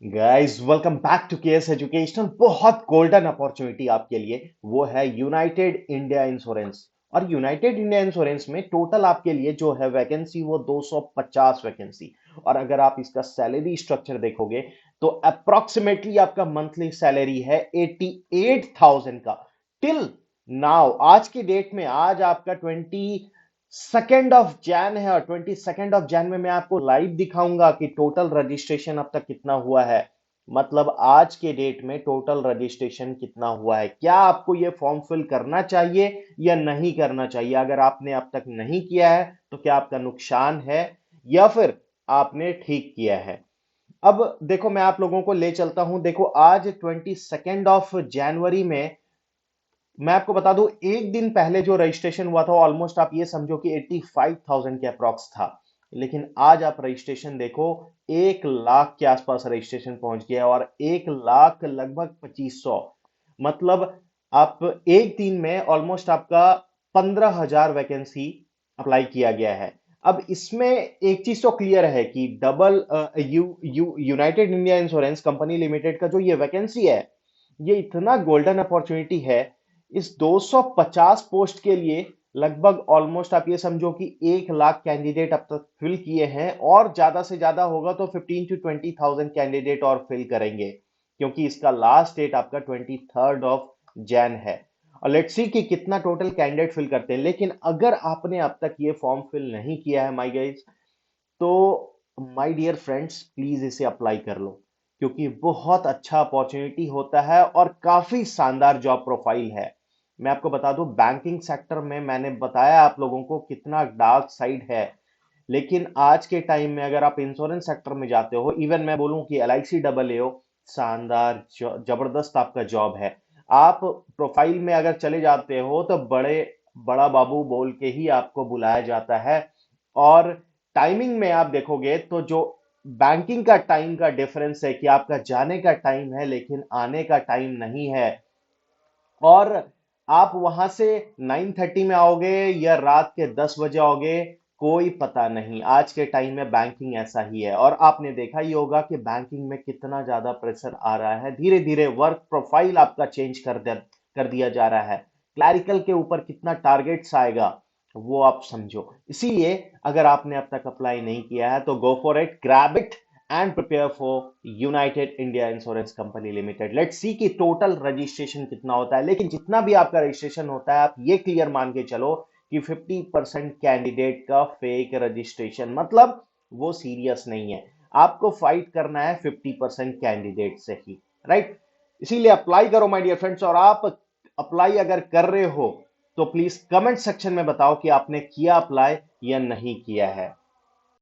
Guys welcome back to KS educational. बहुत golden opportunity आपके लिए, वो है यूनाइटेड इंडिया इंश्योरेंस। और यूनाइटेड इंडिया इंश्योरेंस में टोटल आपके लिए जो है वैकेंसी वो 250 वैकेंसी। और अगर आप इसका सैलरी स्ट्रक्चर देखोगे तो अप्रोक्सीमेटली आपका मंथली सैलरी है 88,000 का। टिल नाउ आज की डेट में, आज आपका 22 है और 22 में मैं आपको लाइव दिखाऊंगा कि टोटल रजिस्ट्रेशन अब तक कितना हुआ है। मतलब आज के डेट में टोटल रजिस्ट्रेशन कितना हुआ है। क्या आपको यह फॉर्म फिल करना चाहिए या नहीं करना चाहिए? अगर आपने अब तक नहीं किया है तो क्या आपका नुकसान है या फिर आपने ठीक किया है? अब देखो, मैं आप लोगों को ले चलता हूं। देखो, आज 22 जनवरी में मैं आपको बता दूं, एक दिन पहले जो रजिस्ट्रेशन हुआ था ऑलमोस्ट आप ये समझो कि 85,000 के अप्रॉक्स था। लेकिन आज आप रजिस्ट्रेशन देखो, 1 लाख के आसपास रजिस्ट्रेशन पहुंच गया है और 1 लाख लगभग 2500। मतलब आप एक दिन में ऑलमोस्ट आपका 15,000 वैकेंसी अप्लाई किया गया है। अब इसमें एक चीज तो क्लियर है कि double United India insurance company limited का जो ये वैकेंसी है, ये इतना गोल्डन अपॉर्चुनिटी है। इस 250 पोस्ट के लिए लगभग ऑलमोस्ट आप ये समझो कि 1 लाख कैंडिडेट अब तक फिल किए हैं और ज्यादा से ज्यादा होगा तो 15 to 20,000 कैंडिडेट और फिल करेंगे, क्योंकि इसका लास्ट डेट आपका 23 जैन है। और लेट्स सी कि कितना टोटल कैंडिडेट फिल करते हैं। लेकिन अगर आपने अब तक ये फॉर्म फिल नहीं किया है माय गाइस, तो माय डियर फ्रेंड्स प्लीज इसे अप्लाई कर लो, क्योंकि बहुत अच्छा अपॉर्चुनिटी होता है और काफी शानदार जॉब प्रोफाइल है। मैं आपको बता दूं, बैंकिंग सेक्टर में मैंने बताया आप लोगों को कितना डार्क साइड है। लेकिन आज के टाइम में अगर आप इंश्योरेंस सेक्टर में जाते हो, इवन मैं बोलूं कि LIC डबल ए, शानदार जबरदस्त आपका जॉब है। आप प्रोफाइल में अगर चले जाते हो तो बड़ा बाबू बोल के ही आपको बुलाया जाता है। और टाइमिंग में आप देखोगे तो जो बैंकिंग का टाइम का डिफरेंस है कि आपका जाने का टाइम है लेकिन आने का टाइम नहीं है। और आप वहां से 9:30 में आओगे या रात के 10 बजे आओगे, कोई पता नहीं। आज के टाइम में बैंकिंग ऐसा ही है। और आपने देखा ही होगा कि बैंकिंग में कितना ज्यादा प्रेशर आ रहा है। धीरे धीरे वर्क प्रोफाइल आपका चेंज कर दिया जा रहा है। क्लैरिकल के ऊपर कितना टारगेट्स आएगा वो आप समझो। इसीलिए अगर आपने अब तक अप्लाई नहीं किया है तो go for it, grab it and prepare for United India insurance company limited. Let's see कि टोटल रजिस्ट्रेशन कितना होता है। लेकिन जितना भी आपका रजिस्ट्रेशन होता है, आप ये क्लियर मान के चलो कि 50% कैंडिडेट का फेक रजिस्ट्रेशन, मतलब वो सीरियस नहीं है। आपको फाइट करना है 50% कैंडिडेट से ही, राइट? इसीलिए अप्लाई करो माय डियर फ्रेंड्स। और आप अप्लाई अगर कर रहे हो तो प्लीज कमेंट सेक्शन में बताओ कि आपने किया अप्लाई या नहीं किया है।